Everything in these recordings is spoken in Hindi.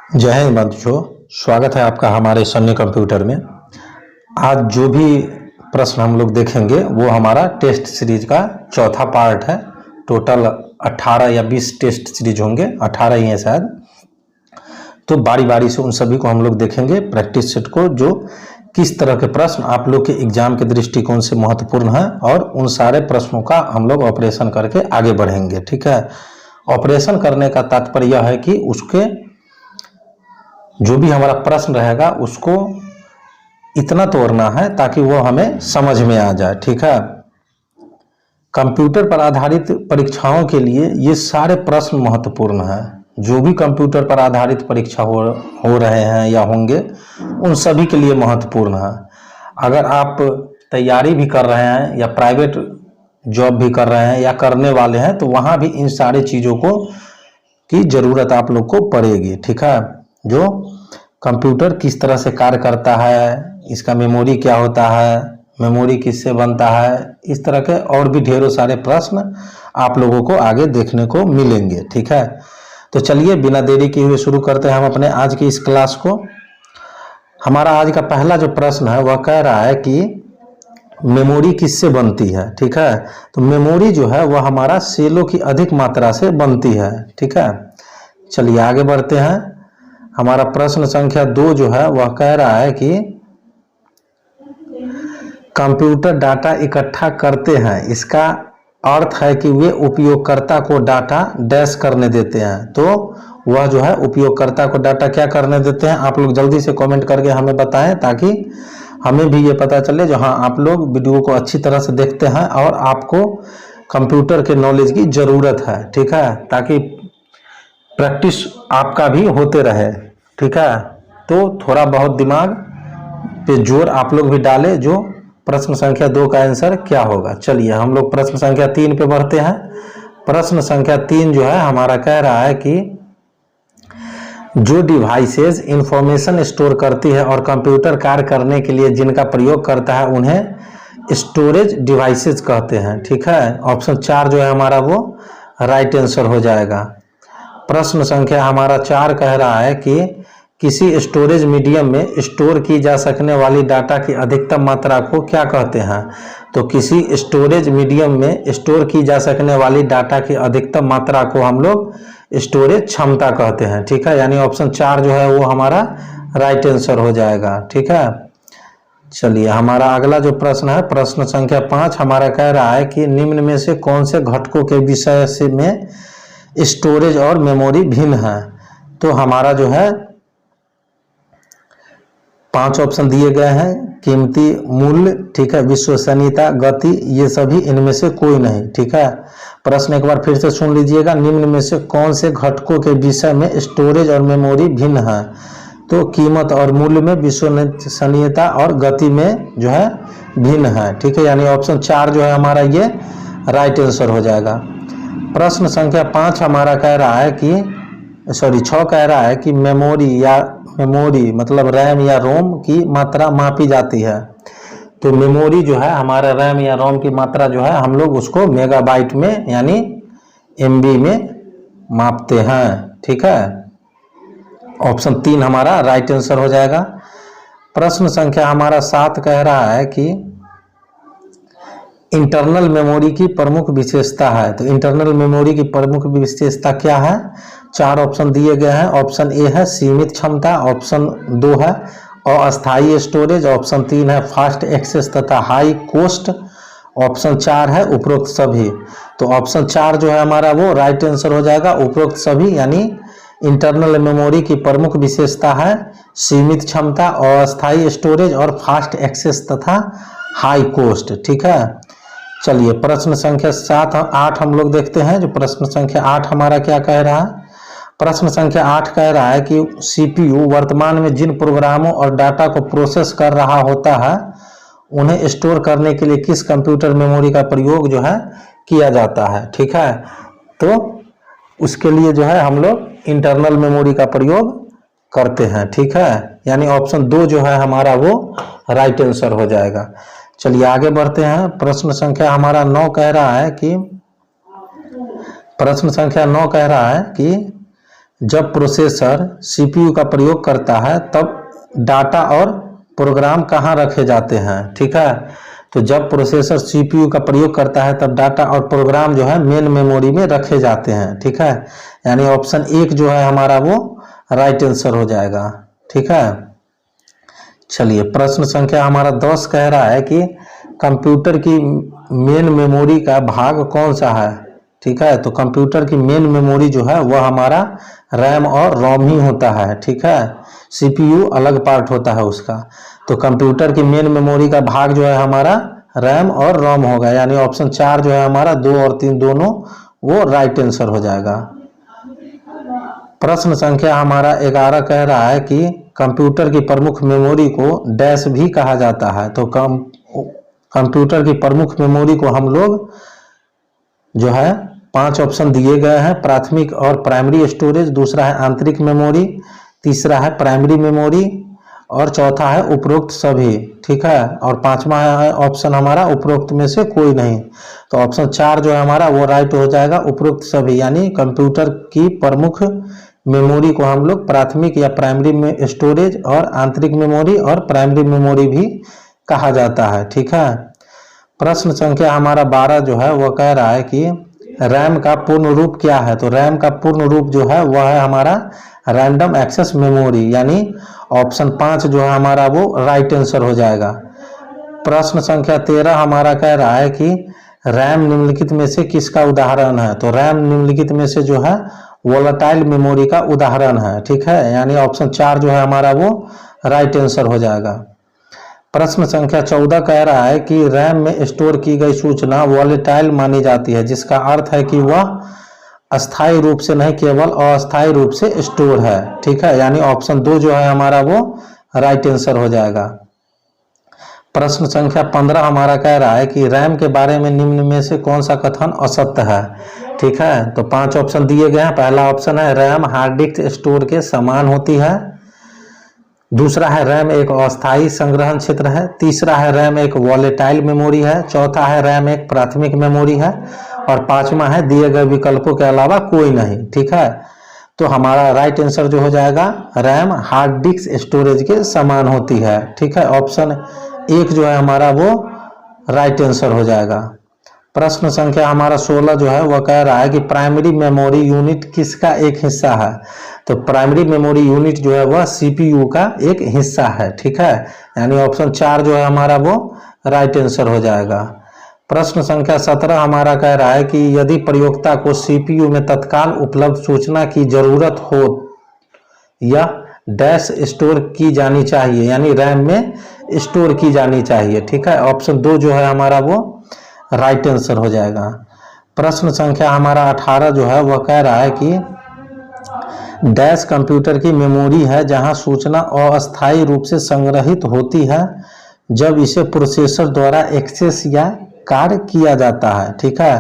जय हिंद बंधुओं, स्वागत है आपका हमारे सन्नी कंप्यूटर में। आज जो भी प्रश्न हम लोग देखेंगे वो हमारा टेस्ट सीरीज का चौथा पार्ट है। टोटल 18 या 20 टेस्ट सीरीज होंगे, 18 ही है शायद। तो बारी बारी से उन सभी को हम लोग देखेंगे, प्रैक्टिस सेट को, जो किस तरह के प्रश्न आप लोग के एग्जाम के दृष्टिकोण से महत्वपूर्ण है, और उन सारे प्रश्नों का हम लोग ऑपरेशन करके आगे बढ़ेंगे। ठीक है। ऑपरेशन करने का तात्पर्य यह है कि उसके जो भी हमारा प्रश्न रहेगा उसको इतना तोड़ना है ताकि वो हमें समझ में आ जाए। ठीक है। कंप्यूटर पर आधारित परीक्षाओं के लिए ये सारे प्रश्न महत्वपूर्ण हैं। जो भी कंप्यूटर पर आधारित परीक्षा हो रहे हैं या होंगे, उन सभी के लिए महत्वपूर्ण है। अगर आप तैयारी भी कर रहे हैं या प्राइवेट जॉब भी कर रहे हैं या करने वाले हैं, तो वहाँ भी इन सारी चीज़ों को की ज़रूरत आप लोग को पड़ेगी। ठीक है। जो कंप्यूटर किस तरह से कार्य करता है, इसका मेमोरी क्या होता है, मेमोरी किससे बनता है, इस तरह के और भी ढेरों सारे प्रश्न आप लोगों को आगे देखने को मिलेंगे। ठीक है। तो चलिए बिना देरी किए हुए शुरू करते हैं हम अपने आज की इस क्लास को। हमारा आज का पहला जो प्रश्न है वह कह रहा है कि मेमोरी किससे बनती है। ठीक है। तो मेमोरी जो है वह हमारा सेलों की अधिक मात्रा से बनती है। ठीक है। चलिए आगे बढ़ते हैं। हमारा प्रश्न संख्या 2 जो है वह कह रहा है कि कंप्यूटर डाटा इकट्ठा करते हैं, इसका अर्थ है कि वे उपयोगकर्ता को डाटा डैश करने देते हैं। तो वह जो है उपयोगकर्ता को डाटा क्या करने देते हैं, आप लोग जल्दी से कमेंट करके हमें बताएं, ताकि हमें भी ये पता चले जो हाँ आप लोग वीडियो को अच्छी तरह से देखते हैं और आपको कंप्यूटर के नॉलेज की ज़रूरत है। ठीक है। ताकि प्रैक्टिस आपका भी होते रहे। ठीक है। तो थोड़ा बहुत दिमाग पे जोर आप लोग भी डालें, जो प्रश्न संख्या 2 का आंसर क्या होगा। चलिए हम लोग प्रश्न संख्या 3 पे बढ़ते हैं। प्रश्न संख्या 3 जो है हमारा कह रहा है कि जो डिवाइसेस इंफॉर्मेशन स्टोर करती है और कंप्यूटर कार्य करने के लिए जिनका प्रयोग करता है, उन्हें स्टोरेज डिवाइसेस कहते हैं। ठीक है। ऑप्शन 4 जो है हमारा वो राइट आंसर हो जाएगा। प्रश्न संख्या हमारा 4 कह रहा है कि किसी स्टोरेज मीडियम में स्टोर की जा सकने वाली डाटा की अधिकतम मात्रा को क्या कहते हैं। तो किसी स्टोरेज मीडियम में स्टोर की जा सकने वाली डाटा की अधिकतम मात्रा को हम लोग स्टोरेज क्षमता कहते हैं। ठीक है। यानी ऑप्शन 4 जो है वो हमारा राइट आंसर हो जाएगा। ठीक है। चलिए हमारा अगला जो प्रश्न है, प्रश्न संख्या 5 हमारा कह रहा है कि निम्न में से कौन से घटकों के विषय से में स्टोरेज और मेमोरी भिन्न है। तो हमारा जो है 5 ऑप्शन दिए गए हैं। कीमती मूल्य, ठीक है, विश्वसनीयता, गति, ये सभी इनमें से कोई नहीं। ठीक है। प्रश्न एक बार फिर से सुन लीजिएगा। निम्न में से कौन से घटकों के विषय में स्टोरेज और मेमोरी भिन्न है। तो कीमत और मूल्य में, विश्वसनीयता और गति में जो है भिन्न है। ठीक है। यानी ऑप्शन 4 जो है हमारा ये राइट आंसर हो जाएगा। प्रश्न संख्या 5 हमारा कह रहा है कि 6 कह रहा है कि मेमोरी मतलब रैम या रोम की मात्रा मापी जाती है। तो मेमोरी जो है हमारा रैम या रोम की मात्रा जो है हम लोग उसको मेगाबाइट में यानी एमबी में मापते हैं। ठीक है। ऑप्शन 3 हमारा राइट आंसर हो जाएगा। प्रश्न संख्या हमारा 7 कह रहा है कि इंटरनल मेमोरी की प्रमुख विशेषता है। तो इंटरनल मेमोरी की प्रमुख विशेषता क्या है। 4 ऑप्शन दिए गए हैं। ऑप्शन ए है सीमित क्षमता, ऑप्शन 2 है अस्थायी स्टोरेज, ऑप्शन 3 है फास्ट एक्सेस तथा हाई कॉस्ट, ऑप्शन 4 है उपरोक्त सभी। तो ऑप्शन 4 जो है हमारा वो राइट आंसर हो जाएगा, उपरोक्त सभी। यानी इंटरनल मेमोरी की प्रमुख विशेषता है सीमित क्षमता, अस्थायी स्टोरेज और फास्ट एक्सेस तथा हाई कॉस्ट। ठीक है। चलिए प्रश्न संख्या 8 हम लोग देखते हैं। जो प्रश्न संख्या 8 हमारा क्या कह रहा है। प्रश्न संख्या 8 कह रहा है कि सीपीयू वर्तमान में जिन प्रोग्रामों और डाटा को प्रोसेस कर रहा होता है, उन्हें स्टोर करने के लिए किस कंप्यूटर मेमोरी का प्रयोग जो है किया जाता है। ठीक है। तो उसके लिए जो है हम लोग इंटरनल मेमोरी का प्रयोग करते हैं। ठीक है। यानी ऑप्शन 2 जो है हमारा वो राइट आंसर हो जाएगा। चलिए आगे बढ़ते हैं। प्रश्न संख्या हमारा 9 कह रहा है कि जब प्रोसेसर सीपीयू का प्रयोग करता है तब डाटा और प्रोग्राम कहाँ रखे जाते हैं, ठीक है। तो जब प्रोसेसर सीपीयू का प्रयोग करता है तब डाटा और प्रोग्राम जो है मेन मेमोरी में रखे जाते हैं, ठीक है। यानी ऑप्शन 1 जो है हमारा वो राइट आंसर हो जाएगा, ठीक है। चलिए प्रश्न संख्या हमारा 10 कह रहा है कि कंप्यूटर की मेन मेमोरी का भाग कौन सा है, ठीक है। तो कंप्यूटर की मेन मेमोरी जो है वह हमारा रैम और रोम ही होता है, ठीक है। सीपीयू अलग पार्ट होता है उसका। तो कंप्यूटर की मेन मेमोरी का भाग जो है हमारा रैम और रोम होगा, यानी ऑप्शन 4 जो है हमारा 2 और 3 दोनों वो राइट आंसर हो जाएगा। प्रश्न संख्या हमारा 11 कह रहा है कि कंप्यूटर की प्रमुख मेमोरी को डैश भी कहा जाता है। तो कंप्यूटर की प्रमुख मेमोरी को हम लोग जो है 5 ऑप्शन दिए गए हैं, प्राथमिक और प्राइमरी स्टोरेज, दूसरा है आंतरिक मेमोरी, तीसरा है प्राइमरी मेमोरी और चौथा है उपरोक्त सभी, ठीक है। और पांचवा है ऑप्शन हमारा उपरोक्त में से कोई नहीं। तो ऑप्शन 4 जो है हमारा वो राइट हो जाएगा, उपरोक्त सभी। यानी कंप्यूटर की प्रमुख मेमोरी को हम लोग प्राथमिक या प्राइमरी में स्टोरेज और आंतरिक मेमोरी और प्राइमरी मेमोरी भी कहा जाता है, ठीक है। प्रश्न संख्या हमारा 12 जो है वह कह रहा है कि रैम का पूर्ण रूप क्या है। तो रैम का पूर्ण रूप जो है वह है हमारा रैंडम एक्सेस मेमोरी, यानी ऑप्शन 5 जो है हमारा वो राइट आंसर हो जाएगा। प्रश्न संख्या 13 हमारा कह रहा है कि रैम निम्नलिखित में से किसका उदाहरण है। तो रैम निम्नलिखित में से जो है वोलेटाइल मेमोरी का उदाहरण है, ठीक है। यानी ऑप्शन 4 जो है हमारा वो राइट आंसर हो जाएगा। प्रश्न संख्या 14 कह रहा है कि रैम में स्टोर की गई सूचना वॉलेटाइल मानी जाती है, जिसका अर्थ है कि वह अस्थायी रूप से नहीं केवल अस्थायी रूप से स्टोर है, ठीक है। यानी ऑप्शन 2 जो है हमारा वो राइट आंसर हो जाएगा। प्रश्न संख्या 15 हमारा कह रहा है कि रैम के बारे में निम्न में से कौन सा कथन असत्य है, ठीक है। तो 5 ऑप्शन दिए गए हैं। पहला ऑप्शन है रैम हार्ड डिस्क स्टोर के समान होती है, दूसरा है रैम एक अस्थायी संग्रहण क्षेत्र है, तीसरा है रैम एक वॉलेटाइल मेमोरी है, चौथा है रैम एक प्राथमिक मेमोरी है और पांचवा है दिए गए विकल्पों के अलावा कोई नहीं, ठीक है। तो हमारा राइट आंसर जो हो जाएगा रैम हार्ड डिस्क स्टोरेज के समान होती है, ठीक है। ऑप्शन 1 जो है हमारा वो राइट आंसर हो जाएगा। प्रश्न संख्या हमारा 16 जो है वह कह रहा है कि प्राइमरी मेमोरी यूनिट किसका एक हिस्सा है। तो प्राइमरी मेमोरी यूनिट जो है वह सीपीयू का एक हिस्सा है, ठीक है। यानी ऑप्शन 4 जो है हमारा वो राइट आंसर हो जाएगा। प्रश्न संख्या 17 हमारा कह रहा है कि यदि प्रयोक्ता को सीपीयू में तत्काल उपलब्ध सूचना की जरूरत हो या डैश स्टोर की जानी चाहिए, यानी रैम में स्टोर की जानी चाहिए, ठीक है। ऑप्शन 2 जो है हमारा वो राइट आंसर हो जाएगा। प्रश्न संख्या हमारा 18 जो है वह कह रहा है कि डैश कंप्यूटर की मेमोरी है जहां सूचना अस्थायी रूप से संग्रहित होती है जब इसे प्रोसेसर द्वारा एक्सेस या कार्य किया जाता है, ठीक है।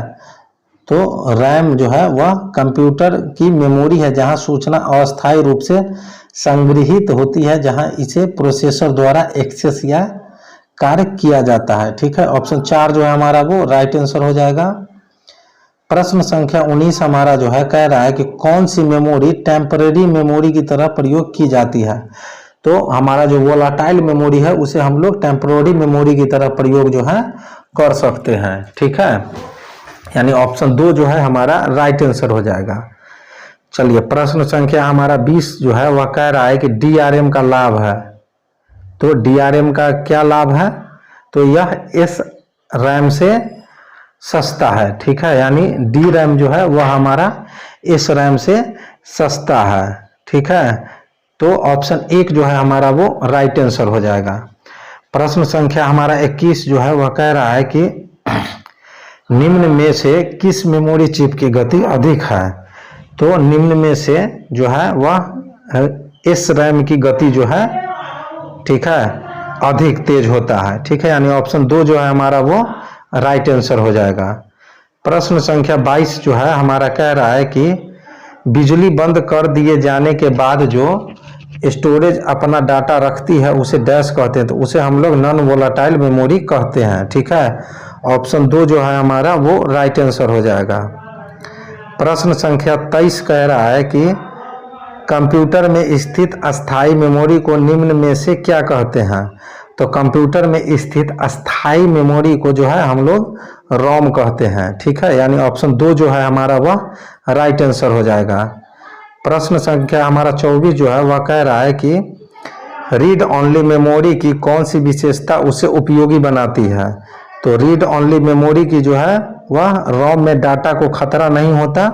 तो रैम जो है वह कंप्यूटर की मेमोरी है जहां सूचना अस्थायी रूप से संग्रहित होती है जहां इसे प्रोसेसर द्वारा एक्सेस या कार्य किया जाता है, ठीक है। ऑप्शन 4 जो है हमारा वो राइट आंसर हो जाएगा। प्रश्न संख्या 19 हमारा जो है कह रहा है कि कौन सी मेमोरी टेम्परेरी मेमोरी की तरह प्रयोग की जाती है। तो हमारा जो वोलेटाइल मेमोरी है उसे हम लोग टेम्परेरी मेमोरी की तरह प्रयोग जो है कर सकते हैं, ठीक है। यानी ऑप्शन 2 जो है हमारा राइट आंसर हो जाएगा। चलिए प्रश्न संख्या हमारा 20 जो है वह कह रहा है कि डीआरएम का लाभ है। तो डीआरएम का क्या लाभ है। तो यह एस रैम से सस्ता है, ठीक है। यानी डी रैम जो है वह हमारा एस रैम से सस्ता है, ठीक है। तो ऑप्शन 1 जो है हमारा वो राइट आंसर हो जाएगा। प्रश्न संख्या हमारा 21 जो है वह कह रहा है कि निम्न में से किस मेमोरी चिप की गति अधिक है। तो निम्न में से जो है वह एस रैम की गति जो है, ठीक है, अधिक तेज होता है, ठीक है। यानी ऑप्शन 2 जो है हमारा वो राइट आंसर हो जाएगा। प्रश्न संख्या 22 जो है हमारा कह रहा है कि बिजली बंद कर दिए जाने के बाद जो स्टोरेज अपना डाटा रखती है उसे डैश कहते हैं। तो उसे हम लोग नॉन वोलेटाइल मेमोरी कहते हैं, ठीक है। ऑप्शन 2 जो है हमारा वो राइट आंसर हो जाएगा। प्रश्न संख्या 23 कह रहा है कि कंप्यूटर में स्थित अस्थायी मेमोरी को निम्न में से क्या कहते हैं? तो कंप्यूटर में स्थित अस्थायी मेमोरी को जो है हम लोग रोम कहते हैं। ठीक है, यानी ऑप्शन 2 जो है हमारा वह राइट आंसर हो जाएगा। प्रश्न संख्या हमारा 24 जो है वह कह रहा है कि रीड ओनली मेमोरी की कौन सी विशेषता उसे उपयोगी बनाती है? तो रीड ओनली मेमोरी की जो है वह रोम में डाटा को खतरा नहीं होता,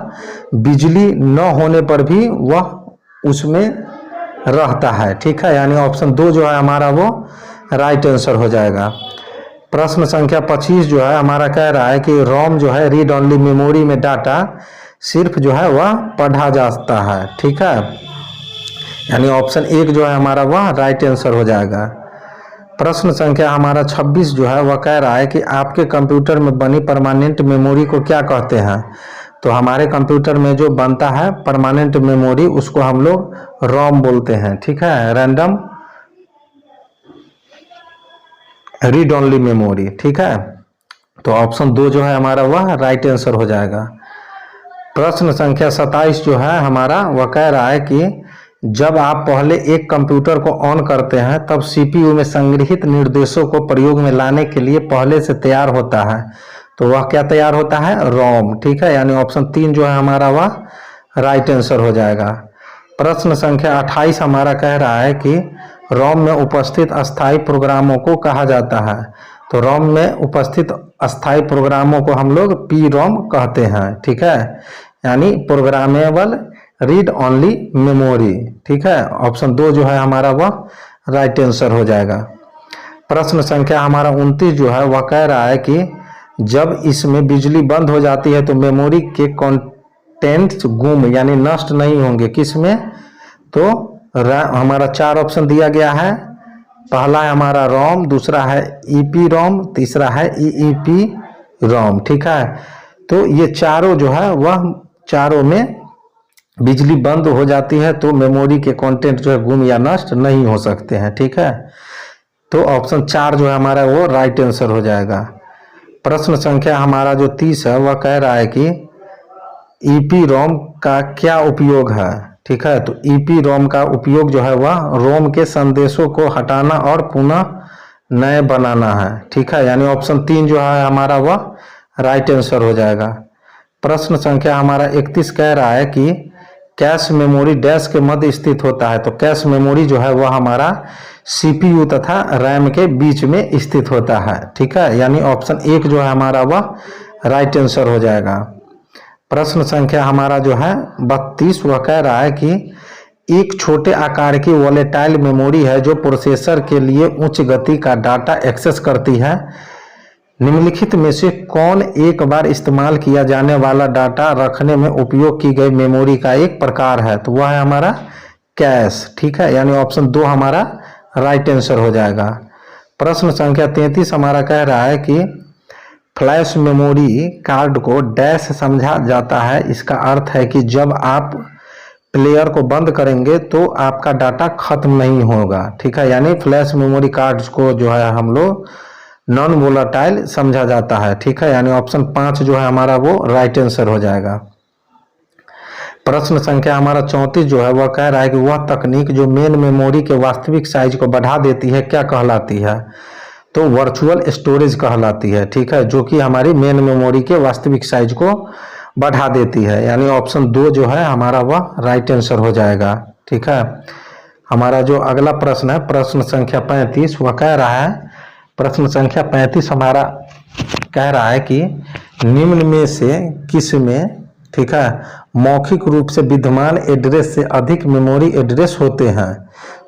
बिजली न होने पर भी वह उसमें रहता है। ठीक है, यानी ऑप्शन 2 जो है हमारा वो राइट आंसर हो जाएगा। प्रश्न संख्या 25 जो है हमारा कह रहा है कि रोम जो है रीड ओनली मेमोरी में डाटा सिर्फ जो है वह पढ़ा जाता है। ठीक है, यानी ऑप्शन 1 जो है हमारा वह राइट आंसर हो जाएगा। प्रश्न संख्या हमारा 26 जो है वह कह रहा है कि आपके कंप्यूटर में बनी परमानेंट मेमोरी को क्या कहते हैं? तो हमारे कंप्यूटर में जो बनता है परमानेंट मेमोरी उसको हम लोग रोम बोलते हैं। ठीक है, रैंडम रीड ओनली मेमोरी। ठीक है, तो ऑप्शन 2 जो है हमारा वह राइट आंसर हो जाएगा। प्रश्न संख्या 27 जो है हमारा वह कह रहा है कि जब आप पहले एक कंप्यूटर को ऑन करते हैं तब सीपीयू में संग्रहित निर्देशों को प्रयोग में लाने के लिए पहले से तैयार होता है, तो वह क्या तैयार होता है? रोम। ठीक है, यानी ऑप्शन 3 जो है हमारा वह राइट आंसर हो जाएगा। प्रश्न संख्या 28 हमारा कह रहा है कि रोम में उपस्थित अस्थायी प्रोग्रामों को कहा जाता है। तो रोम में उपस्थित अस्थायी प्रोग्रामों को हम लोग पी रोम कहते हैं। ठीक है, यानी प्रोग्रामेबल रीड ओनली मेमोरी। ठीक है, ऑप्शन 2 जो है हमारा वह राइट आंसर हो जाएगा। प्रश्न संख्या हमारा 29 जो है वह कह रहा है कि जब इसमें बिजली बंद हो जाती है तो मेमोरी के कंटेंट्स गुम यानी नष्ट नहीं होंगे, किसमें? तो हमारा 4 ऑप्शन दिया गया है। पहला है हमारा रोम, दूसरा है ईपी रोम, तीसरा है ईईपी रोम। ठीक है, तो ये चारों जो है वह चारों में बिजली बंद हो जाती है तो मेमोरी के कंटेंट जो है गुम या नष्ट नहीं हो सकते हैं। ठीक है, तो ऑप्शन 4 जो है हमारा वो राइट आंसर हो जाएगा। प्रश्न संख्या हमारा जो 30 है वह कह रहा है कि ईपी रोम का क्या उपयोग है? ठीक है, तो ईपी रोम का उपयोग जो है वह रोम के संदेशों को हटाना और पुनः नए बनाना है। ठीक है, यानी ऑप्शन 3 जो है हमारा वह राइट आंसर हो जाएगा। प्रश्न संख्या हमारा 31 कह रहा है कि कैश मेमोरी डैश के मध्य स्थित होता है। तो कैश मेमोरी जो है वह हमारा सीपीयू तथा रैम के बीच में स्थित होता है। ठीक है, यानी ऑप्शन 1 जो है हमारा वह राइट आंसर हो जाएगा। प्रश्न संख्या हमारा जो है 32 वह कह रहा है कि एक छोटे आकार की वोलेटाइल मेमोरी है जो प्रोसेसर के लिए उच्च गति का डाटा एक्सेस करती है। निम्नलिखित में से कौन एक बार इस्तेमाल किया जाने वाला डाटा रखने में उपयोग की गई मेमोरी का एक प्रकार है? तो वह है हमारा कैश। ठीक है, यानी ऑप्शन 2 हमारा राइट आंसर हो जाएगा। प्रश्न संख्या 33 हमारा कह रहा है कि फ्लैश मेमोरी कार्ड को डैश समझा जाता है। इसका अर्थ है कि जब आप प्लेयर को बंद करेंगे तो आपका डाटा खत्म नहीं होगा। ठीक है, यानी फ्लैश मेमोरी कार्ड्स को जो है हम लोग नॉन वोलाटाइल समझा जाता है। ठीक है, यानी ऑप्शन 5 जो है हमारा वो राइट आंसर हो जाएगा। प्रश्न संख्या हमारा 34 जो है वह कह रहा है कि वह तकनीक जो मेन मेमोरी के वास्तविक साइज को बढ़ा देती है क्या कहलाती है? तो वर्चुअल स्टोरेज कहलाती है। ठीक है, जो कि हमारी मेन मेमोरी के वास्तविक साइज को बढ़ा देती है, यानी ऑप्शन 2 जो है हमारा वह राइट आंसर हो जाएगा। ठीक है, हमारा जो अगला प्रश्न है प्रश्न संख्या 35 वह कह रहा है, प्रश्न संख्या 35 हमारा कह रहा है कि निम्न में से किस में, ठीक है, मौखिक रूप से विद्यमान एड्रेस से अधिक मेमोरी एड्रेस होते हैं?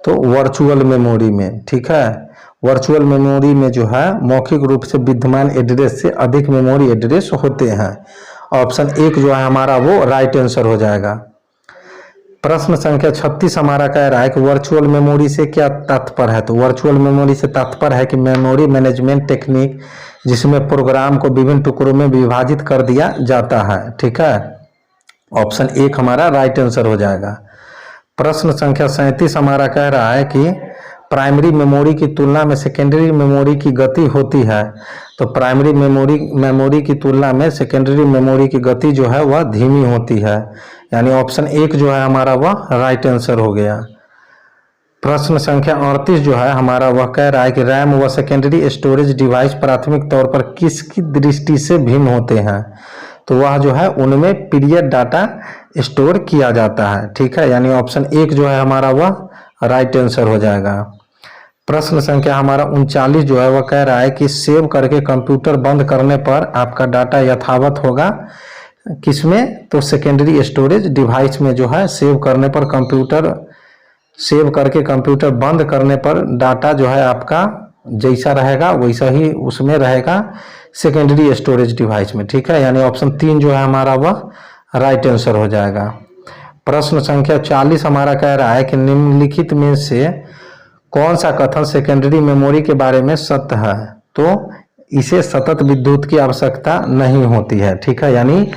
तो वर्चुअल मेमोरी में। ठीक है, वर्चुअल मेमोरी में जो है मौखिक रूप से विद्यमान एड्रेस से अधिक मेमोरी एड्रेस होते हैं। ऑप्शन 1 जो है हमारा वो राइट आंसर हो जाएगा। प्रश्न संख्या 36 हमारा कह रहा है कि वर्चुअल मेमोरी से क्या तात्पर्य है? तो वर्चुअल मेमोरी से तात्पर्य है कि मेमोरी मैनेजमेंट टेक्निक जिसमें प्रोग्राम को विभिन्न टुकड़ों में विभाजित कर दिया जाता है। ठीक है, ऑप्शन 1 हमारा राइट आंसर हो जाएगा। प्रश्न संख्या 37 हमारा कह रहा है कि प्राइमरी मेमोरी की तुलना में सेकेंडरी मेमोरी की गति होती है, तो प्राइमरी मेमोरी की तुलना में सेकेंडरी मेमोरी की गति जो है वह धीमी होती है, यानी ऑप्शन 1 जो है हमारा वह राइट आंसर हो गया। प्रश्न संख्या 38 जो है हमारा वह कह रहा है कि रैम व सेकेंडरी स्टोरेज डिवाइस प्राथमिक तौर पर किसकी दृष्टि से भिन्न होते हैं, तो वह जो है उनमें पीरियड डाटा स्टोर किया जाता है, ठीक है, यानी ऑप्शन 1 जो है हमारा वह राइट आंसर हो जाएगा। प्रश्न संख्या हमारा 39 जो है वह कह रहा है कि सेव करके कंप्यूटर बंद करने पर आपका डाटा यथावत होगा किसमें, तो सेकेंडरी स्टोरेज डिवाइस में जो है सेव करने पर सेव करके कंप्यूटर बंद करने पर डाटा जो है आपका जैसा रहेगा वैसा ही उसमें रहेगा सेकेंडरी स्टोरेज डिवाइस में, ठीक है, यानी ऑप्शन 3 जो है हमारा वह राइट आंसर हो जाएगा। प्रश्न संख्या 40 हमारा कह रहा है कि निम्नलिखित में से कौन सा कथन सेकेंडरी मेमोरी के बारे में सत्य है, तो इसे सतत विद्युत की आवश्यकता नहीं होती है, ठीक है, यानी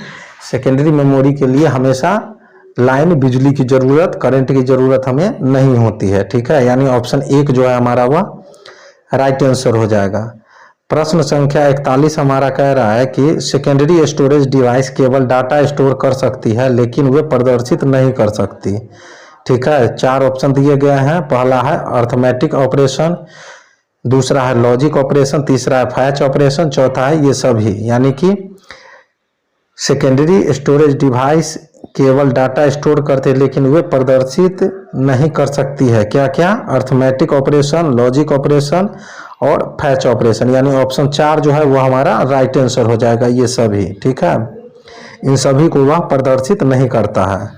सेकेंडरी मेमोरी के लिए हमेशा लाइन बिजली की जरूरत, करंट की जरूरत हमें नहीं होती है, ठीक है, यानी ऑप्शन 1 जो है हमारा वह राइट आंसर हो जाएगा। प्रश्न संख्या 41 हमारा कह रहा है कि सेकेंडरी स्टोरेज डिवाइस केवल डाटा स्टोर कर सकती है लेकिन वे प्रदर्शित नहीं कर सकती, ठीक है, 4 ऑप्शन दिए गए हैं। पहला है अर्थमेटिक ऑपरेशन, दूसरा है लॉजिक ऑपरेशन, तीसरा है फैच ऑपरेशन, चौथा है ये सभी, यानी कि सेकेंडरी स्टोरेज डिवाइस केवल डाटा स्टोर करते लेकिन वे प्रदर्शित नहीं कर सकती है, क्या क्या, अर्थमेटिक ऑपरेशन, लॉजिक ऑपरेशन और फैच ऑपरेशन, यानी ऑप्शन 4 जो है वह हमारा राइट आंसर हो जाएगा, ये सभी, ठीक है, इन सभी को वह प्रदर्शित नहीं करता है।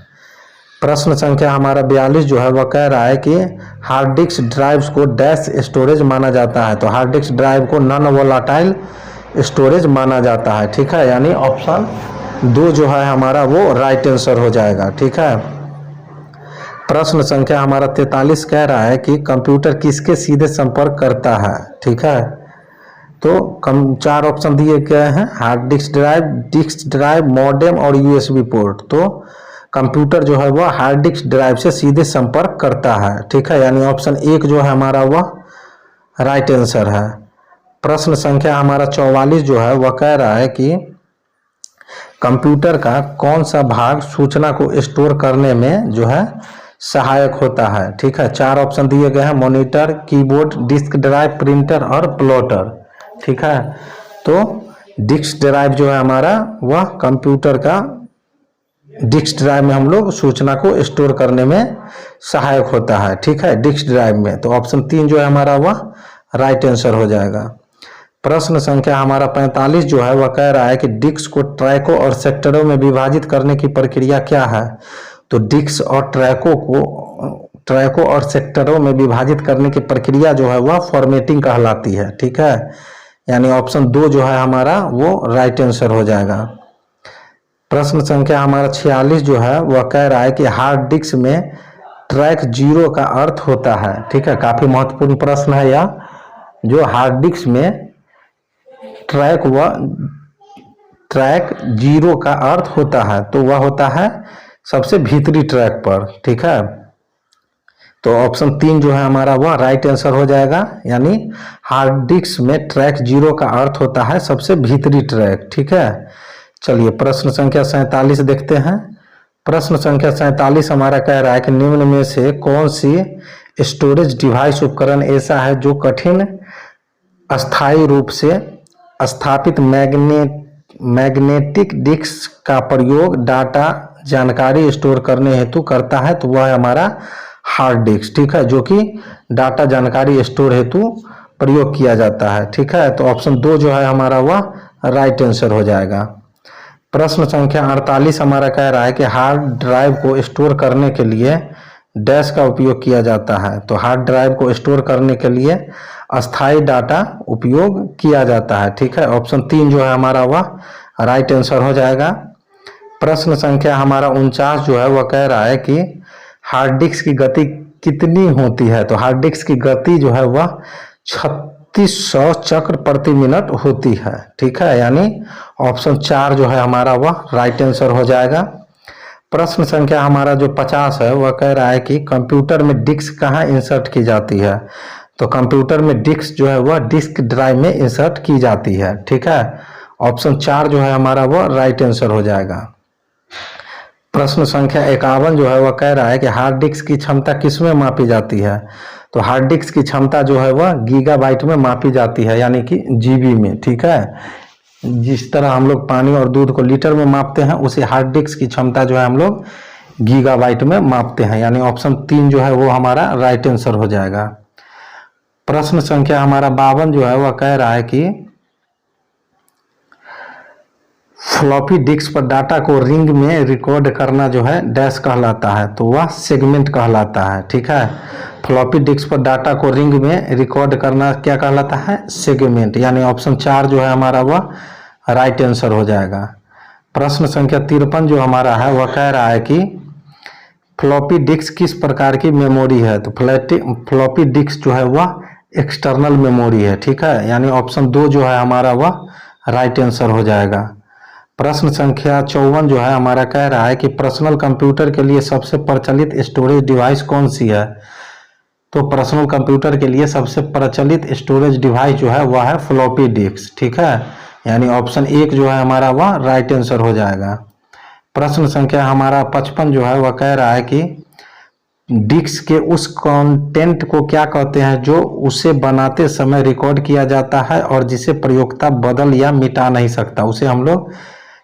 प्रश्न संख्या हमारा 42 जो है वह कह रहा है कि हार्ड डिस्क ड्राइव्स को डैश स्टोरेज माना जाता है, तो हार्ड डिस्क ड्राइव को नॉन वोलाटाइल स्टोरेज माना जाता है, ठीक है, यानी ऑप्शन 2 जो है हमारा वो राइट आंसर हो जाएगा, ठीक है। प्रश्न संख्या हमारा 43 कह रहा है कि कंप्यूटर किसके सीधे संपर्क करता है, ठीक है, तो 4 ऑप्शन दिए गए हैं, हार्ड डिस्क ड्राइव, मॉडेम और यूएसबी पोर्ट, तो कंप्यूटर जो है वह हार्ड डिस्क ड्राइव से सीधे संपर्क करता है, ठीक है, यानी ऑप्शन 1 जो है हमारा वह राइट आंसर है। प्रश्न संख्या हमारा 44 जो है वह कह रहा है कि कंप्यूटर का कौन सा भाग सूचना को स्टोर करने में जो है सहायक होता है, ठीक है, 4 ऑप्शन दिए गए हैं, monitor, keyboard, disk drive, printer और प्लॉटर, ठीक है, तो डिस्क ड्राइव जो है हमारा वह कंप्यूटर का डिस्क ड्राइव में हम लोग सूचना को स्टोर करने में सहायक होता है, ठीक है, डिस्क ड्राइव में, तो ऑप्शन 3 जो है हमारा वह राइट आंसर हो जाएगा। प्रश्न संख्या हमारा 45 जो है वह कह रहा है कि डिस्क को ट्रैकों और सेक्टरों में विभाजित करने की प्रक्रिया क्या है, तो डिस्क और ट्रैकों और सेक्टरों में विभाजित करने की प्रक्रिया जो है वह फॉर्मेटिंग कहलाती है, ठीक है, यानी ऑप्शन 2 जो है हमारा वो राइट आंसर हो जाएगा। प्रश्न संख्या हमारा 46 जो है वह कह रहा है कि हार्ड डिस्क में ट्रैक 0 का अर्थ होता है, ठीक है, काफी महत्वपूर्ण प्रश्न है यह, जो हार्ड डिस्क में ट्रैक 0 का अर्थ होता है, तो वह होता है सबसे भीतरी ट्रैक पर, ठीक है, तो ऑप्शन 3 जो है हमारा वह राइट आंसर हो जाएगा, यानी हार्ड डिस्क में ट्रैक 0 का अर्थ होता है सबसे भीतरी ट्रैक, ठीक है। चलिए प्रश्न संख्या 47 देखते हैं। प्रश्न संख्या 47 हमारा कह रहा है कि निम्न में से कौन सी स्टोरेज डिवाइस उपकरण ऐसा है जो कठिन अस्थायी रूप से स्थापित मैग्नेटिक डिस्क का प्रयोग डाटा जानकारी स्टोर करने हेतु करता है, तो वह है हमारा हार्ड डिस्क, ठीक है, जो कि डाटा जानकारी स्टोर हेतु प्रयोग किया जाता है, ठीक है, तो ऑप्शन 2 जो है हमारा वह राइट आंसर हो जाएगा। प्रश्न संख्या 48 हमारा कह रहा है कि हार्ड ड्राइव को स्टोर करने के लिए डैश का उपयोग किया जाता है, तो हार्ड ड्राइव को स्टोर करने के लिए अस्थायी डाटा उपयोग किया जाता है, ठीक है, ऑप्शन 3 जो है हमारा वह राइट आंसर हो जाएगा। प्रश्न संख्या हमारा 49 जो है वह कह रहा है कि हार्ड डिस्क की गति कितनी होती है, तो हार्ड डिस्क की गति जो है वह 3600 चक्र प्रति मिनट होती है, ठीक है, यानी ऑप्शन 4 जो है हमारा वह राइट आंसर हो जाएगा। प्रश्न संख्या हमारा जो 50 है वह कह रहा है कि कंप्यूटर में डिस्क कहाँ इंसर्ट की जाती है। तो कंप्यूटर में डिस्क जो है वह डिस्क ड्राइव में इंसर्ट की जाती है। ठीक है, ऑप्शन 4 जो है हमारा वह राइट आंसर हो जाएगा। प्रश्न संख्या 51 जो है वह कह रहा है कि हार्ड डिस्क की क्षमता किस में मापी जाती है। तो हार्ड डिस्क की क्षमता जो है वह गीगाबाइट में मापी जाती है, यानी कि जीबी में। ठीक है, जिस तरह हम लोग पानी और दूध को लीटर में मापते हैं, उसी हार्ड डिस्क की क्षमता जो है हम लोग गीगाबाइट में मापते हैं, यानी ऑप्शन 3 जो है वो हमारा राइट आंसर हो जाएगा। प्रश्न संख्या हमारा 52 जो है वह कह रहा है कि फ्लॉपी डिस्क पर डाटा को रिंग में रिकॉर्ड करना जो है डैश कहलाता है। तो वह सेगमेंट कहलाता है। ठीक है, फ्लॉपी डिस्क पर डाटा को रिंग में रिकॉर्ड करना क्या कहलाता है, सेगमेंट, यानी ऑप्शन 4 जो है हमारा वह राइट आंसर हो जाएगा। प्रश्न संख्या 53 जो हमारा है वह कह रहा है कि फ्लॉपी डिस्क किस प्रकार की मेमोरी है। तो फ्लॉपी डिस्क जो है वह एक्सटर्नल मेमोरी है। ठीक है, यानी ऑप्शन 2 जो है हमारा वह राइट आंसर हो जाएगा। प्रश्न संख्या 54 जो है हमारा कह रहा है कि पर्सनल कंप्यूटर के लिए सबसे प्रचलित स्टोरेज डिवाइस कौन सी है। तो पर्सनल कंप्यूटर के लिए सबसे प्रचलित स्टोरेज डिवाइस जो है वह है फ्लॉपी डिस्क। ठीक है, यानी ऑप्शन 1 जो है हमारा वह राइट आंसर हो जाएगा। प्रश्न संख्या हमारा 55 जो है वह कह रहा है कि डिस्क के उस कंटेंट को क्या कहते हैं जो उसे बनाते समय रिकॉर्ड किया जाता है और जिसे प्रयोक्ता बदल या मिटा नहीं सकता, उसे हम लोग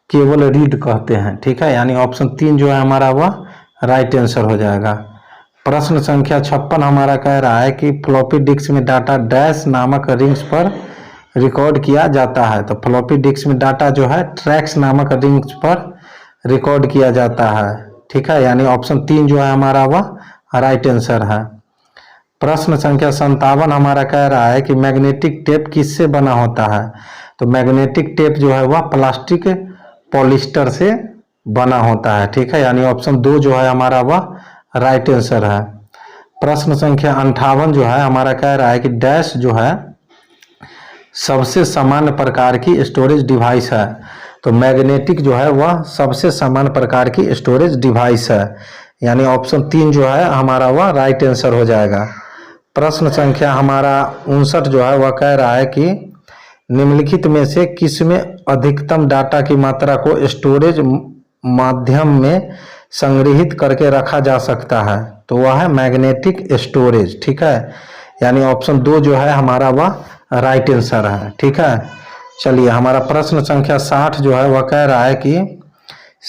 केवल रीड कहते हैं। ठीक है, यानी ऑप्शन 3 जो है हमारा वह राइट आंसर हो जाएगा। प्रश्न संख्या 56 हमारा कह रहा है कि फ्लॉपी डिस्क में डाटा डैश नामक रिंग्स पर रिकॉर्ड किया जाता है। तो फ्लॉपी डिस्क में डाटा जो है ट्रैक्स नामक रिंग्स पर रिकॉर्ड किया जाता है। ठीक है, यानी ऑप्शन 3 जो है हमारा वह राइट आंसर है। प्रश्न संख्या 57 हमारा कह रहा है कि मैग्नेटिक टेप किससे बना होता है। तो मैग्नेटिक टेप जो है वह प्लास्टिक पॉलिस्टर से बना होता है। ठीक है, यानी ऑप्शन 2 जो है हमारा वह राइट आंसर है। प्रश्न संख्या 58 जो है हमारा कह रहा है कि डैश जो है सबसे सामान्य प्रकार की स्टोरेज डिवाइस है। तो मैग्नेटिक जो है वह सबसे सामान्य प्रकार की स्टोरेज डिवाइस है, यानी ऑप्शन 3 जो है हमारा वह राइट आंसर हो जाएगा। प्रश्न संख्या हमारा 59 जो है वह कह रहा है कि निम्नलिखित में से किस में अधिकतम डाटा की मात्रा को स्टोरेज माध्यम में संग्रहित करके रखा जा सकता है। तो वह है मैग्नेटिक स्टोरेज। ठीक है, यानी ऑप्शन 2 जो है हमारा वह राइट आंसर है। ठीक है, चलिए हमारा प्रश्न संख्या 60 जो है वह कह रहा है कि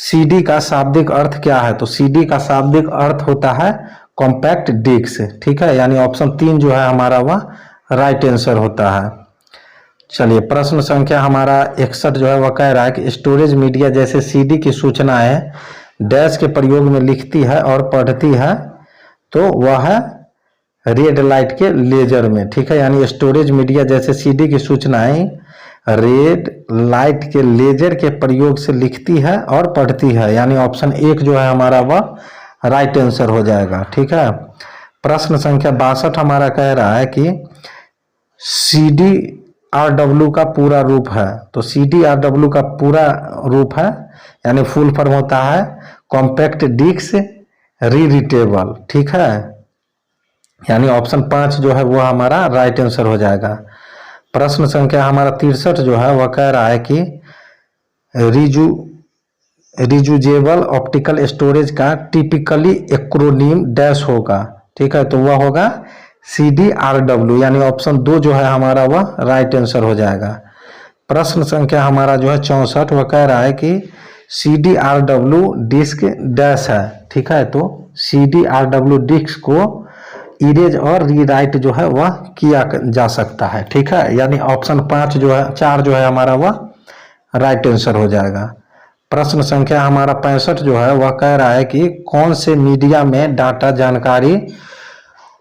सीडी का शाब्दिक अर्थ क्या है। तो सीडी का शाब्दिक अर्थ होता है कॉम्पैक्ट डिस्क। ठीक है, यानी ऑप्शन 3 जो है हमारा वह राइट आंसर होता है। चलिए प्रश्न संख्या हमारा 61 जो है वह कह रहा है कि स्टोरेज मीडिया जैसे सीडी की सूचनाएं डैश के प्रयोग में लिखती है और पढ़ती है। तो वह है रेड लाइट के लेजर में। ठीक है, यानी स्टोरेज मीडिया जैसे सीडी की सूचनाएं रेड लाइट के लेजर के प्रयोग से लिखती है और पढ़ती है, यानी ऑप्शन 1 जो है हमारा वह राइट आंसर हो जाएगा। ठीक है, प्रश्न संख्या 62 हमारा कह रहा है कि CDRW का पूरा रूप है। तो CDRW का पूरा रूप है, यानी फुल फॉर्म होता है कॉम्पैक्ट डिस्क रीडटेबल। ठीक है, यानी ऑप्शन 5 जो है वह हमारा राइट आंसर हो जाएगा। प्रश्न संख्या हमारा 63 जो है वह कह रहा है कि रियूजेबल ऑप्टिकल स्टोरेज का टिपिकली एक्रोनीम डैश होगा। ठीक है, तो वह होगा CDRW, यानी ऑप्शन 2 जो है हमारा वह राइट आंसर हो जाएगा। प्रश्न संख्या हमारा जो है 64 वह कह रहा है कि CDRW डिस्क डैश है। ठीक है, तो CDRW डिस्क को इरेज और रीराइट जो है वह किया जा सकता है। ठीक है, यानी ऑप्शन 4 जो है हमारा वह राइट आंसर हो जाएगा। प्रश्न संख्या हमारा 65 जो है वह कह रहा है कि कौन से मीडिया में डाटा जानकारी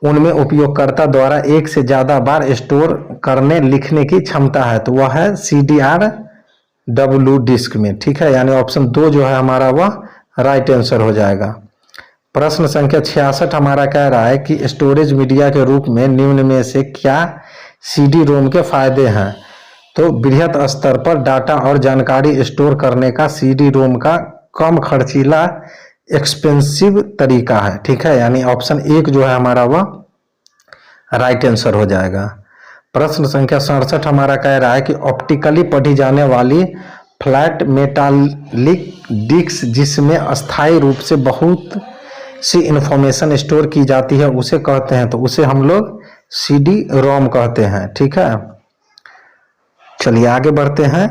उनमें उपयोगकर्ता द्वारा एक से ज्यादा बार स्टोर करने लिखने की क्षमता है। तो वह है CDRW डिस्क में। ठीक है, यानी ऑप्शन 2 जो है हमारा वह राइट आंसर हो जाएगा। प्रश्न संख्या 66 हमारा कह रहा है कि स्टोरेज मीडिया के रूप में निम्न में से क्या CD रोम के फायदे हैं। तो बृहत स्तर पर डाटा और जानकारी स्टोर करने का CD रोम का कम खर्चीला एक्सपेंसिव तरीका है, ठीक है, यानी ऑप्शन 1 जो है हमारा वह राइट आंसर हो जाएगा। प्रश्न संख्या 67 हमारा कह रहा है कि ऑप्टिकली पढ़ी जाने वाली फ्लैट मेटालिक डिस्क जिसमें अस्थायी रूप से बहुत सी इंफॉर्मेशन स्टोर की जाती है उसे कहते हैं, तो उसे हम लोग CD रोम कहते हैं, ठीक है। चलिए आगे बढ़ते हैं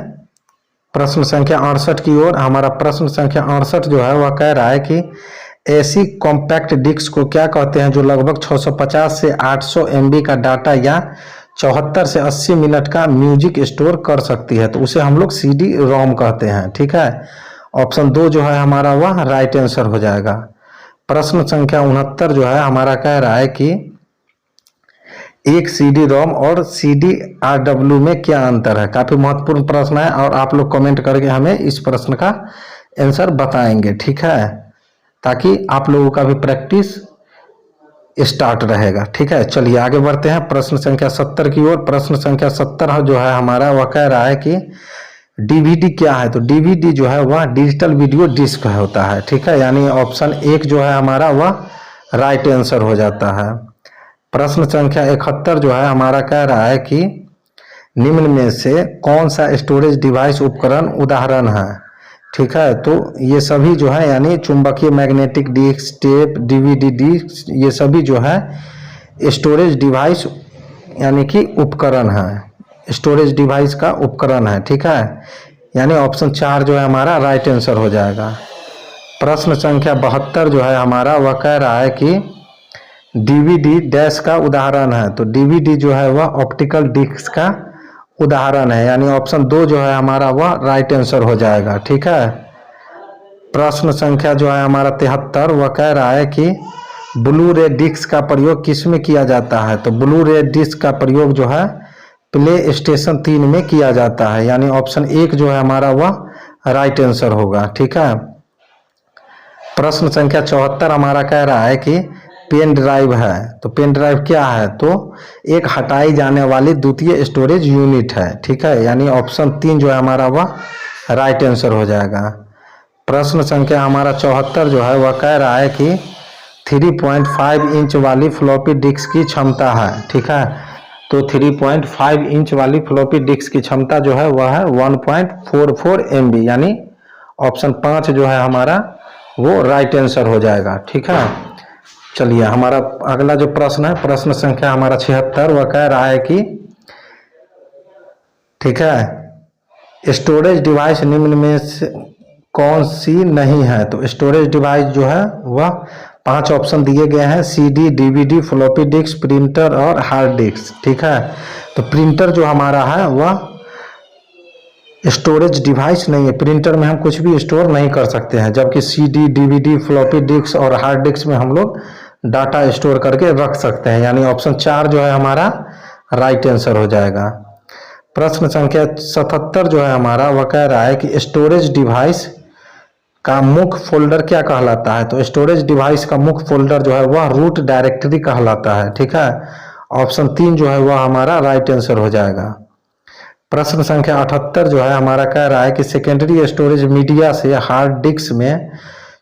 प्रश्न संख्या 68 की ओर। हमारा प्रश्न संख्या 68 जो है वह कह रहा है कि ऐसी कॉम्पैक्ट डिस्क को क्या कहते हैं जो लगभग 650 से 800 MB का डाटा या 74 से 80 मिनट का म्यूजिक स्टोर कर सकती है, तो उसे हम लोग CD रोम कहते हैं, ठीक है। ऑप्शन 2 जो है हमारा वह राइट आंसर हो जाएगा। प्रश्न संख्या 69 जो है हमारा कह रहा है कि एक CD रोम और CD RW में क्या अंतर है। काफी महत्वपूर्ण प्रश्न है और आप लोग कमेंट करके हमें इस प्रश्न का आंसर बताएंगे, ठीक है, ताकि आप लोगों का भी प्रैक्टिस स्टार्ट रहेगा, ठीक है। चलिए आगे बढ़ते हैं प्रश्न संख्या 70 की ओर। प्रश्न संख्या 70 जो है हमारा वह कह रहा है कि DVD क्या है, तो DVD जो है वह डिजिटल वीडियो डिस्क होता है, ठीक है, यानी ऑप्शन 1 जो है हमारा वह राइट आंसर हो जाता है। प्रश्न संख्या 71 जो है हमारा कह रहा है कि निम्न में से कौन सा स्टोरेज डिवाइस उपकरण उदाहरण है, ठीक है, तो ये सभी जो है यानी चुंबकीय magnetic disc, tape, DVD disc, ये सभी जो है स्टोरेज डिवाइस यानी कि उपकरण है, स्टोरेज डिवाइस का उपकरण है, ठीक है, यानी ऑप्शन 4 जो है हमारा राइट आंसर हो जाएगा। प्रश्न संख्या 72 जो है हमारा वह कह रहा है कि DVD डैश का उदाहरण है, तो DVD जो है वह ऑप्टिकल डिस्क का उदाहरण है, यानी ऑप्शन 2 जो है हमारा वह राइट आंसर हो जाएगा, ठीक है। प्रश्न संख्या जो है हमारा 73 वह कह रहा है कि ब्लू रे डिस्क का प्रयोग किस में किया जाता है, तो ब्लू रे डिस्क का प्रयोग जो है प्ले स्टेशन 3 में किया जाता है, यानी ऑप्शन 1 जो है हमारा वह राइट आंसर होगा, ठीक है। प्रश्न संख्या 74 हमारा कह रहा है कि पेन ड्राइव है, तो पेन ड्राइव क्या है, तो एक हटाई जाने वाली द्वितीय स्टोरेज यूनिट है, ठीक है, यानी ऑप्शन 3 जो है हमारा वह राइट आंसर हो जाएगा। प्रश्न संख्या हमारा 74 जो है वह कह रहा है कि 3.5 इंच वाली फ्लॉपी डिस्क की क्षमता है, ठीक है, तो 3.5 इंच वाली फ्लॉपी डिस्क की क्षमता जो है वह है 1.44 MB, यानी ऑप्शन 5 जो है हमारा वो राइट आंसर हो जाएगा, ठीक है। चलिए हमारा अगला जो प्रश्न है प्रश्न संख्या हमारा 76 वह कह रहा है कि ठीक है स्टोरेज डिवाइस निम्न में से कौन सी नहीं है, तो स्टोरेज डिवाइस जो है वह 5 ऑप्शन दिए गए हैं, CD, DVD, floppy disk, printer और हार्ड डिस्क, ठीक है। तो प्रिंटर जो हमारा है वह स्टोरेज डिवाइस नहीं है, प्रिंटर में हम कुछ भी स्टोर नहीं कर सकते हैं, जबकि CD, DVD, फ्लॉपी डिस्क और हार्ड डिस्क में हम लोग डाटा स्टोर करके रख सकते हैं, यानी ऑप्शन 4 जो है हमारा राइट आंसर हो जाएगा। प्रश्न संख्या 77 जो है हमारा वह कह रहा है कि स्टोरेज डिवाइस का मुख्य फोल्डर क्या कहलाता है, तो स्टोरेज डिवाइस का मुख्य फोल्डर जो है वह रूट डायरेक्टरी कहलाता है, ठीक है, ऑप्शन 3 जो है वह हमारा राइट आंसर हो जाएगा। प्रश्न संख्या 78 जो है हमारा कह रहा है कि सेकेंडरी स्टोरेज मीडिया से हार्ड डिस्क में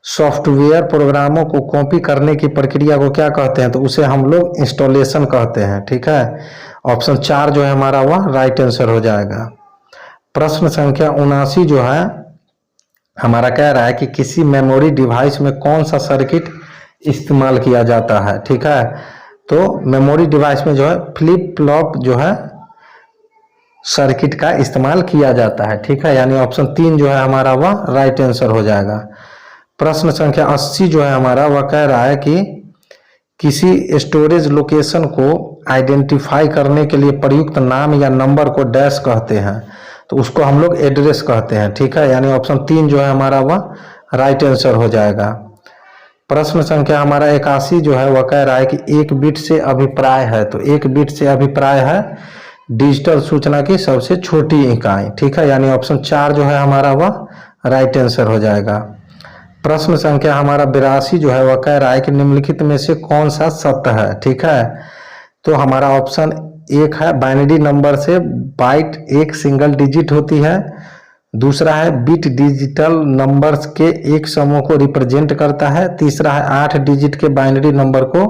सॉफ्टवेयर प्रोग्रामों को कॉपी करने की प्रक्रिया को क्या कहते हैं, तो उसे हम लोग इंस्टॉलेशन कहते हैं, ठीक है, ऑप्शन 4 जो है हमारा वह राइट आंसर हो जाएगा। प्रश्न संख्या 79 जो है हमारा कह रहा है कि किसी मेमोरी डिवाइस में कौन सा सर्किट इस्तेमाल किया जाता है, ठीक है, तो मेमोरी डिवाइस में जो है फ्लिप फ्लॉप जो है सर्किट का इस्तेमाल किया जाता है, ठीक है, यानी ऑप्शन 3 जो है हमारा वह राइट आंसर हो जाएगा। प्रश्न संख्या 80 जो है हमारा वह कह रहा है कि किसी स्टोरेज लोकेशन को आइडेंटिफाई करने के लिए प्रयुक्त नाम या नंबर को डैश कहते हैं, तो उसको हम लोग एड्रेस कहते हैं, ठीक है, यानी ऑप्शन 3 जो है हमारा वह राइट आंसर हो जाएगा। प्रश्न संख्या हमारा 81 जो है वह कह रहा है कि 1 बिट से अभिप्राय है, तो 1 बिट से अभिप्राय है डिजिटल सूचना की सबसे छोटी इकाई, ठीक है, यानी ऑप्शन 4 जो है हमारा वह राइट आंसर हो जाएगा। प्रश्न संख्या हमारा 82 जो है वह कह रहा है कि निम्नलिखित में से कौन सा सत्य है, ठीक है, तो हमारा ऑप्शन 1 है बाइनरी नंबर से बाइट एक सिंगल डिजिट होती है, दूसरा है बिट डिजिटल नंबर्स के एक समूह को रिप्रेजेंट करता है। तीसरा है 8 डिजिट के बाइनरी नंबर को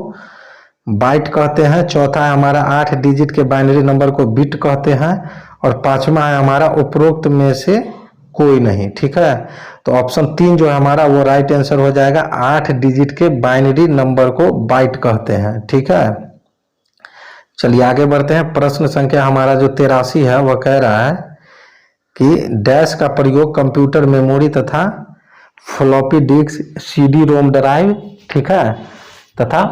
बाइट कहते हैं। चौथा है हमारा 8 डिजिट के बाइनरी नंबर को बिट कहते हैं। और पांचवा है हमारा उपरोक्त में से कोई नहीं। ठीक है, तो ऑप्शन 3 जो है हमारा वो राइट आंसर हो जाएगा। 8 डिजिट के बाइनरी नंबर को बाइट कहते हैं। ठीक है, चलिए आगे बढ़ते हैं। प्रश्न संख्या हमारा जो 83 है वह कह रहा है कि डैश का प्रयोग कंप्यूटर मेमोरी तथा floppy disk, CD ROM drive, ठीक है, तथा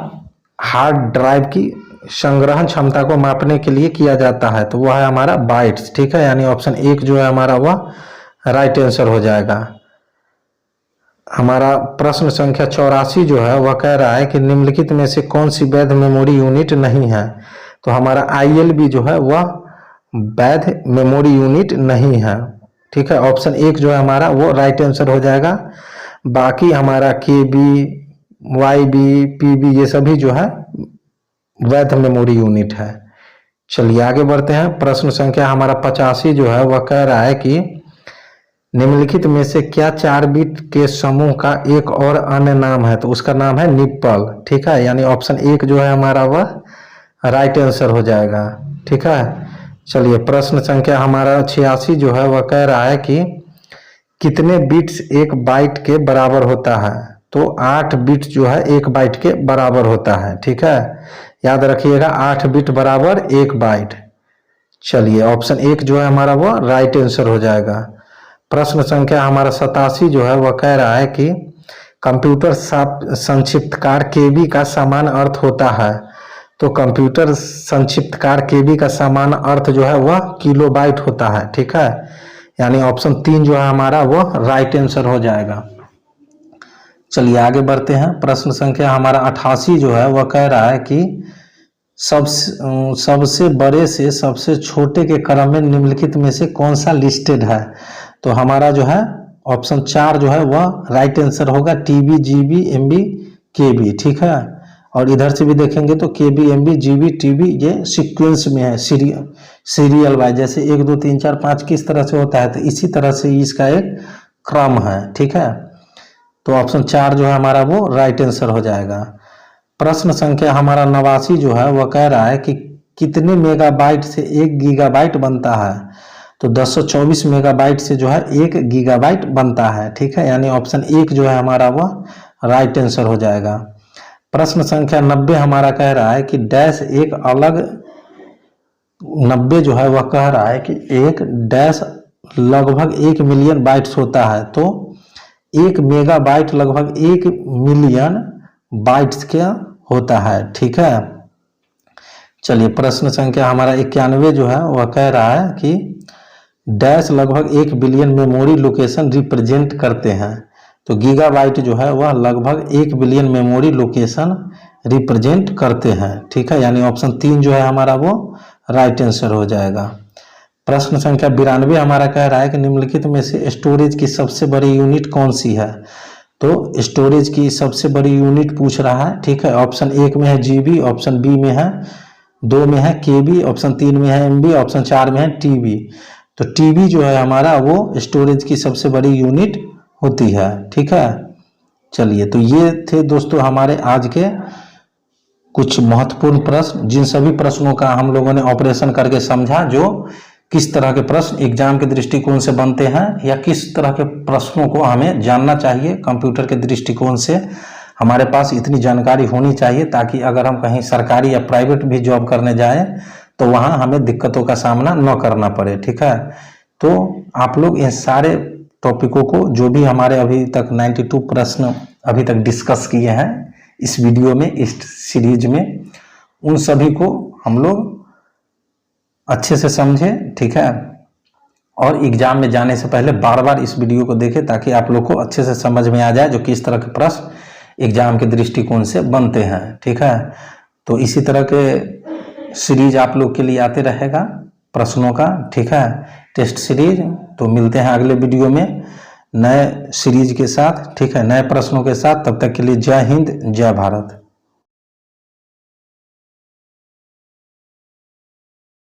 हार्ड ड्राइव की संग्रहण क्षमता को मापने के लिए किया जाता है। तो वह है हमारा बाइट्स। ठीक है, यानी ऑप्शन 1 जो है हमारा वह राइट आंसर हो जाएगा। हमारा प्रश्न संख्या 84 जो है वह कह रहा है कि निम्नलिखित में से कौन सी वैध मेमोरी यूनिट नहीं है। तो हमारा ILB जो है वह वैध मेमोरी यूनिट नहीं है। ठीक है, ऑप्शन 1 जो है हमारा वो राइट आंसर हो जाएगा। बाकी हमारा KB, YB, PB ये सभी जो है वैध मेमोरी यूनिट है। चलिए आगे बढ़ते हैं। प्रश्न संख्या हमारा 85 जो है वह कह रहा है कि निम्नलिखित में से क्या 4 बिट के समूह का एक और अन्य नाम है। तो उसका नाम है निप्पल। ठीक है, यानी ऑप्शन 1 जो है हमारा वह राइट आंसर हो जाएगा। ठीक है, चलिए प्रश्न संख्या हमारा 86 जो है वह कह रहा है कि कितने बिट्स एक बाइट के बराबर होता है। तो 8 बिट जो है 1 बाइट के बराबर होता है। ठीक है, याद रखिएगा 8 बिट बराबर 1 बाइट। चलिए ऑप्शन 1 जो है हमारा वो राइट आंसर हो जाएगा। प्रश्न संख्या हमारा 87 जो है वह कह रहा है कि कंप्यूटर संक्षिप्तकार KB का सामान्य अर्थ होता है। तो कंप्यूटर संक्षिप्तकार KB का सामान्य अर्थ जो है वह किलोबाइट होता है। ठीक है, यानी ऑप्शन 3 जो है हमारा वह राइट आंसर हो जाएगा। चलिए आगे बढ़ते हैं। प्रश्न संख्या हमारा 88 जो है वह कह रहा है कि सबसे बड़े से सबसे छोटे के क्रम में निम्नलिखित में से कौन सा लिस्टेड है। तो हमारा जो है ऑप्शन 4 जो है वह राइट आंसर होगा। TB, GB, MB, KB। ठीक है, और इधर से भी देखेंगे तो KB, MB, GB, TB ये सीक्वेंस में है, सीरियल वाइज, जैसे 1 2 3 4 5 किस तरह से होता है तो इसी तरह से इसका एक क्रम है। ठीक है, तो ऑप्शन 4 जो है हमारा वो राइट आंसर हो जाएगा। प्रश्न संख्या हमारा 89 जो है वह कह रहा है कि कितने मेगाबाइट से 1 गीगाबाइट बनता है। तो 1024 मेगाबाइट से जो है 1 गीगाबाइट बनता है। ठीक है, यानी ऑप्शन 1 जो है हमारा वह राइट आंसर हो जाएगा। प्रश्न संख्या 90 हमारा कह रहा है कि डैश एक अलग 90 जो है वह कह रहा है कि एक डैश लगभग 1 मिलियन बाइट्स होता है। तो 1 मेगाबाइट लगभग 1 मिलियन बाइट्स का होता है। ठीक है, चलिए प्रश्न संख्या हमारा 91 जो है वह कह रहा है कि डैश लगभग 1 बिलियन मेमोरी लोकेशन रिप्रेजेंट करते हैं। तो गीगाबाइट जो है वह लगभग 1 बिलियन मेमोरी लोकेशन रिप्रेजेंट करते हैं। ठीक है, यानी ऑप्शन 3 जो है हमारा वो राइट आंसर हो जाएगा। प्रश्न संख्या 92 हमारा कह रहा है कि निम्नलिखित में से स्टोरेज की सबसे बड़ी यूनिट कौन सी है। तो स्टोरेज की सबसे बड़ी यूनिट पूछ रहा है। ठीक है, ऑप्शन 1 में है GB, ऑप्शन B में है, 2 में है KB, ऑप्शन 3 में है MB, ऑप्शन 4 में है TB। तो TB जो है हमारा वो स्टोरेज की सबसे बड़ी यूनिट होती है। ठीक है, चलिए तो ये थे दोस्तों हमारे आज के कुछ महत्वपूर्ण प्रश्न, जिन सभी प्रश्नों का हम लोगों ने ऑपरेशन करके समझा, जो किस तरह के प्रश्न एग्जाम के दृष्टिकोण से बनते हैं या किस तरह के प्रश्नों को हमें जानना चाहिए कंप्यूटर के दृष्टिकोण से। हमारे पास इतनी जानकारी होनी चाहिए ताकि अगर हम कहीं सरकारी या प्राइवेट भी जॉब करने जाएं तो वहां हमें दिक्कतों का सामना न करना पड़े। ठीक है, तो आप लोग इन सारे टॉपिकों को, जो भी हमारे अभी तक 92 प्रश्न अभी तक डिस्कस किए हैं इस वीडियो में, इस सीरीज में, उन सभी को हम लोग अच्छे से समझें। ठीक है, और एग्जाम में जाने से पहले बार बार इस वीडियो को देखें ताकि आप लोग को अच्छे से समझ में आ जाए जो किस तरह के प्रश्न एग्जाम के दृष्टिकोण से बनते हैं। ठीक है, तो इसी तरह के सीरीज आप लोग के लिए आते रहेगा प्रश्नों का। ठीक है, टेस्ट सीरीज। तो मिलते हैं अगले वीडियो में नए सीरीज के साथ। ठीक है, नए प्रश्नों के साथ। तब तक के लिए जय हिंद, जय भारत।